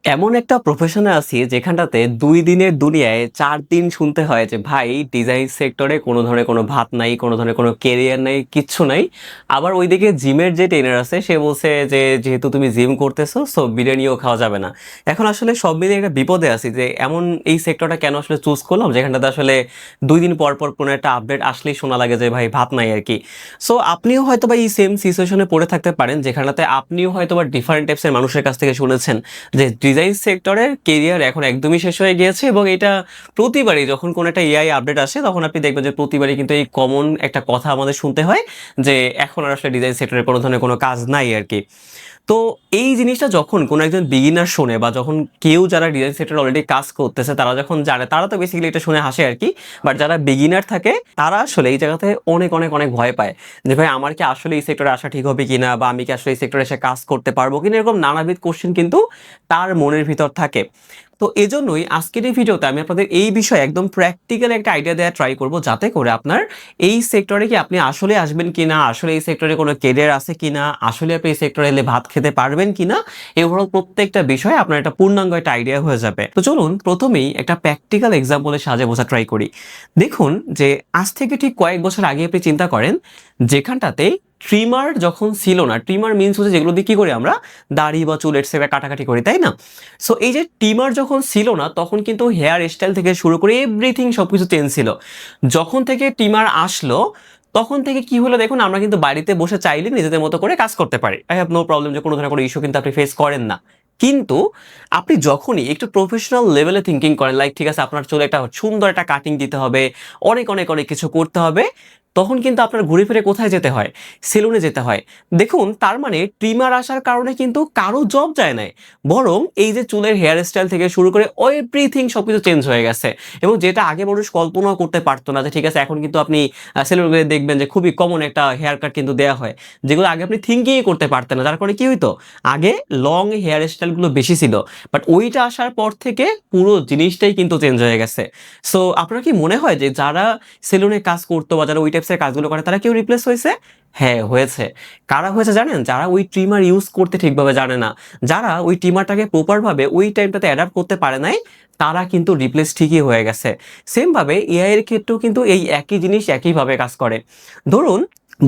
এমন একটা প্রফেশনে আছি যেখানটাতে ২ দিনের দুনিয়ায় ৪ দিন শুনতে হয় যে ভাই ডিজাইন সেক্টরে কোনো ধরনের কোনো ভাত নাই, কোনো ধরনের কোনো কেরিয়ার নাই, কিচ্ছু নাই। আবার ওইদিকে জিমের যে ট্রেনার আছে সে বলছে যে যেহেতু তুমি জিম করতেছো সো বিরিয়ানিও খাওয়া যাবে না। এখন আসলে সব মিলিয়ে একটা বিপদে আছি যে এমন এই সেক্টরটা কেন আসলে চুজ করলাম যেখানটাতে আসলে ২ দিন পর, পর কোনো একটা আপডেট আসলেই শোনা লাগে যে ভাই ভাত নাই আরকি। সো আপনিও হয়তোবা এই সেম সিচুয়েশনে পড়ে থাকতে পারেন যেখানটাতে আপনিও হয়তোবা ডিফারেন্ট টাইপসের মানুষের কাছ থেকে শুনেছেন যে ডিজাইন সেক্টরের কেরিয়ার এখন একদমই শেষ হয়ে গিয়েছে এবং এটা প্রতিবারই যখন কোনো একটা এআই আপডেট আসে তখন আপনি দেখবেন যে প্রতিবারই কিন্তু এই কমন একটা কথা আমাদের শুনতে হয় যে এখন আর আসলে ডিজাইন সেক্টরে কোনো ধরনের কোনো কাজ নাই আরকি। তো এই জিনিসটা যখন কোনো একজন বিগিনার শোনে বা যখন কেউ যারা ডিজাইন সেক্টরে অলরেডি কাজ করতেছে তারা যখন জানে তারা তো বেসিক্যালি এটা শুনে হাসে আরকি। বাট যারা বিগিনার থাকে তারা আসলে এই জায়গাতে অনেক, অনেক, অনেক ভয় পায়। যে ভাই আমার কি আসলে এই সেক্টরে আসা ঠিক হবে কিনা বা আমি কি আসলে এই সেক্টরে এসে কাজ করতে পারবো কিনা এরকম নানাবিধ কোয়েশ্চেন কিন্তু তার মনের ভিতর থাকে। তো এজন্যই আজকের এই ভিডিওতে আমি আপনাদের এই বিষয়ে একদম প্র্যাকটিক্যাল একটা আইডিয়া দেওয়ার ট্রাই করব যাতে করে আপনার এই সেক্টরে কি আপনি আসলে আসবেন কিনা, আসলে এই সেক্টরে কোনো ক্যারিয়ার আছে কিনা, আসলে আপনি এই সেক্টরে এলে ভাত খেতে পারবেন কিনা, ওভারঅল প্রত্যেকটা বিষয়ে আপনার একটা পূর্ণাঙ্গ একটা আইডিয়া হয়ে যাবে। তো চলুন প্রথমেই একটা প্র্যাকটিক্যাল এক্সাম্পলের সাহায্যে বোঝা ট্রাই করি। দেখুন যে আজ থেকে ঠিক কয়েক বছর আগে আপনি চিন্তা করেন যেখানটাতে ট্রিমার যখন ছিল না, ট্রিমার মিনস হচ্ছে যেগুলো দিয়ে কি করি আমরা দাড়ি বা চুল এটসেট্রা কাটাকাটি করি, তাই না? সো এই যে ট্রিমার যখন ছিল না তখন কিন্তু হেয়ার স্টাইল থেকে শুরু করে এভরিথিং সবকিছু চেঞ্জ ছিল। যখন থেকে ট্রিমার আসলো তখন থেকে কি হলো দেখুন আমরা কিন্তু বাড়িতে বসে চাইলে নিজেদের মতো করে কাজ করতে পারি। আই হ্যাভ নো প্রবলেম যে কোনো ধরনের কোনো ইস্যু কিন্তু আপনি ফেস করেন না। কিন্তু আপনি যখনই একটু প্রফেশনাল লেভেলে থিংকিং করেন লাইক ঠিক আছে আপনার চুলে একটা সুন্দর একটা কাটিং দিতে হবে, অনেক, অনেক, অনেক কিছু করতে হবে, তখন কিন্তু আপনার ঘুরে ফিরে কোথায় যেতে হয়? সেলুনে যেতে হয়। দেখুন তার মানে ট্রিমার আসার কারণে কিন্তু কারো জব যায় নাই। বরং এই যে চুলের হেয়ার স্টাইল থেকে শুরু করে এভরিথিং সবকিছু চেঞ্জ হয়ে গেছে। এবং যেটা আগে মানুষ কল্পনাও করতে পারত না যে ঠিক আছে এখন কিন্তু আপনি সেলুনে দেখবেন যে খুবই কমন একটা হেয়ার কাট কিন্তু দেয়া হয়। যেগুলো আগে আপনি থিংকিংই করতে পারতেন না। যার কারণে কি হইতো? আগে লং হেয়ার স্টাইল গুলো বেশি ছিল। বাট ওইটা আসার পর থেকে পুরো জিনিসটাই কিন্তু চেঞ্জ হয়ে গেছে। সো আপনার কি মনে হয় যে যারা সেলুনে কাজ করতো বা যারা ওই টাইপস এর কাজগুলো করে তারা কেউ রিপ্লেস হইছে? হ্যাঁ, হয়েছে। কারা হয়েছে জানেন? যারা ওই ট্রিমার ইউজ করতে ঠিকভাবে জানে না। যারা ওই ট্রিমারটাকে প্রপার ভাবে ওই টাইমটাতে অ্যাডাপ্ট করতে পারে নাই, তারা কিন্তু রিপ্লেস ঠিকই হয়ে গেছে। সেম ভাবে এআই এর ক্ষেত্রেও কিন্তু এই একই জিনিস একইভাবে কাজ করে। ধরুন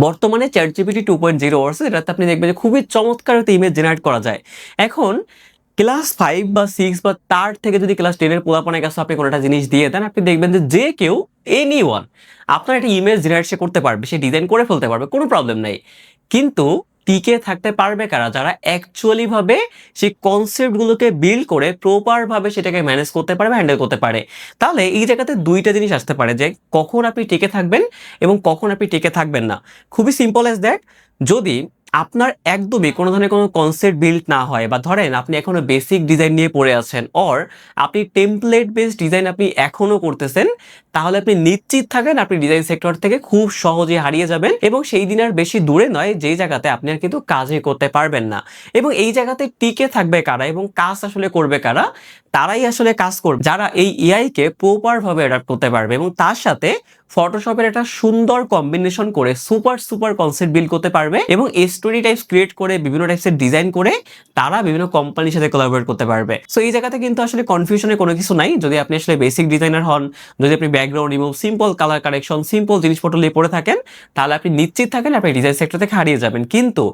বর্তমানে ChatGPT 2.0 আছে এটাতে আপনি দেখবেন যে খুবই চমৎকার একটা ইমেজ জেনারেট করা যায়। এখন ক্লাস 5 বা 6 বা তার থেকে যদি ক্লাস 10 এর পোলাপানের কাছে আপনি কোনো একটা জিনিস দিয়ে দেন, আপনি দেখবেন যে যে কেউ এনিওয়ান আপনার একটা ইমেজ জেনারেট সে করতে পারবে, সে ডিজাইন করে ফেলতে পারবে, কোনো প্রবলেম নাই। কিন্তু টিকে থাকতে পারবে কারা? যারা অ্যাকচুয়ালি ভাবে সেই কনসেপ্ট গুলোকে বিল্ড করে প্রপার ভাবে সেটাকে ম্যানেজ করতে পারে বা হ্যান্ডেল করতে পারে। তাহলে এই জায়গাতে ২ টা জিনিস আসতে পারে যে কখন আপনি টিকে থাকবেন এবং কখন আপনি টিকে থাকবেন না। খুবই সিম্পল অ্যাজ দ্যাট যদি আপনার একদমই কোনো ধরনের কোনো কনসেপ্ট বিল্ড না হয় বা ধরেন আপনি এখনো বেসিক ডিজাইন নিয়ে পড়ে আছেন অর আপনি টেমপ্লেট বেসড ডিজাইন আপনি এখনো করতেছেন, তাহলে আপনি নিশ্চিত থাকেন আপনি ডিজাইন সেক্টর থেকে খুব সহজে হারিয়ে যাবেন এবং সেই দিন আর বেশি দূরে নয় যেই জায়গাতে আপনি আর কিন্তু কাজই করতে পারবেন না। এবং এই জায়গাতে টিকে থাকবে কারা এবং কাজ আসলে করবে কারা? তারাই আসলে কাজ করবে যারা এই এআই কে প্রপার ভাবে অ্যাডাপ্ট করতে পারবে এবং তার সাথে ফটোশপের একটা সুন্দর কম্বিনেশন করে সুপার সুপার কনসেপ্ট বিল্ড করতে পারবে এবং স্টোরি টাইপস ক্রিয়েট করে বিভিন্ন টাইপসের ডিজাইন করে তারা বিভিন্ন কোম্পানির সাথে কোলাবরেট করতে পারবে। সো এই জায়গাতে কিন্তু আসলে কনফিউশনের কোনো কিছু নাই। যদি আপনি আসলে বেসিক ডিজাইনার হন, যদি আপনি background remove, simple colour correction, simple জিনিসপত্র নিয়ে পড়ে থাকেন, তাহলে আপনি নিশ্চিত থাকেন আপনি ডিজাইন সেক্টর থেকে হারিয়ে যাবেন। কিন্তু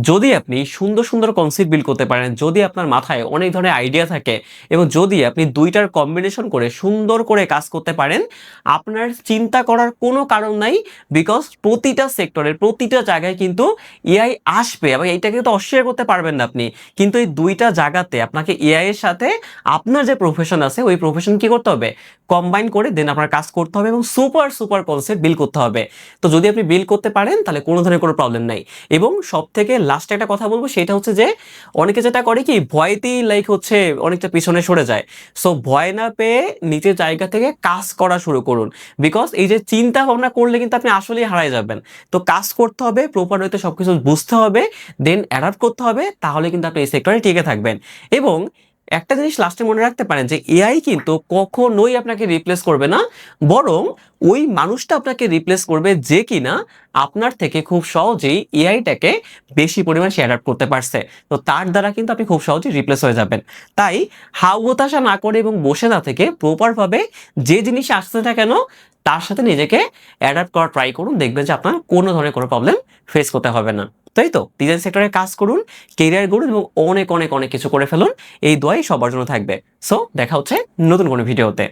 যদি আপনি সুন্দর সুন্দর কনসেপ্ট বিল্ড করতে পারেন, যদি আপনার মাথায় অনেক ধরনের আইডিয়া থাকে এবং যদি আপনি দুইটার কম্বিনেশন করে সুন্দর করে কাজ করতে পারেন, আপনার চিন্তা করার কোনো কারণ নাই। বিকজ প্রতিটা সেক্টরের প্রতিটা জায়গায় কিন্তু এআই আসবে এবং এইটাকে তো অস্বীকার করতে পারবেন না আপনি। কিন্তু এই দুইটা জায়গাতে আপনাকে এআই এর সাথে আপনার যে প্রফেশন আছে ওই প্রফেশন কি করতে হবে? কম্বাইন করে দেন আপনার কাজ করতে হবে এবং সুপার সুপার কনসেপ্ট বিল্ড করতে হবে। তো যদি আপনি বিল্ড করতে পারেন তাহলে কোনো ধরনের কোনো প্রবলেম নাই। এবং সবথেকে লাস্টে একটা কথা বলবো সেটা হচ্ছে যে অনেকে যেটা করে কি ভয়তেই লাইক হচ্ছে অনেকটা পিছনে সরে যায়। সো ভয় না পেয়ে নিজের জায়গা থেকে কাজ করা শুরু করুন। বিকজ এই যে চিন্তা ভাবনা করলে কিন্তু আপনি আসলেই হারায় যাবেন। তো কাজ করতে হবে, প্রপার ওয়েতে সবকিছু বুঝতে হবে, দেন অ্যাডাপ্ট করতে হবে, তাহলে কিন্তু আপনি এই সেক্টরে টিকে থাকবেন। এবং একটা জিনিস লাস্টে মনে রাখতে পারেন যে এআই কিন্তু কখনোই আপনাকে রিপ্লেস করবে না, বরং ওই মানুষটা আপনাকে রিপ্লেস করবে যে কিনা আপনার থেকে খুব সহজেই এআইটাকে বেশি পরিমাণ সে অ্যাডাপ্ট করতে পারছে। তো তার দ্বারা কিন্তু আপনি খুব সহজেই রিপ্লেস হয়ে যাবেন। তাই হাউ হতাশা না করে এবং বসে না থেকে প্রপারভাবে যে জিনিস আসছে না কেন তার সাথে নিজেকে অ্যাডাপ্ট করার ট্রাই করুন। দেখবেন যে আপনার কোনো ধরনের কোনো প্রবলেম ফেস করতে হবে না। তাই তো ডিজাইন সেক্টরে কাজ করুন, কেরিয়ার গড়ুন এবং অনেক অনেক অনেক কিছু করে ফেলুন। এই দোয়াই সবার জন্য থাকবে। সো দেখা হচ্ছে নতুন কোনো ভিডিওতে।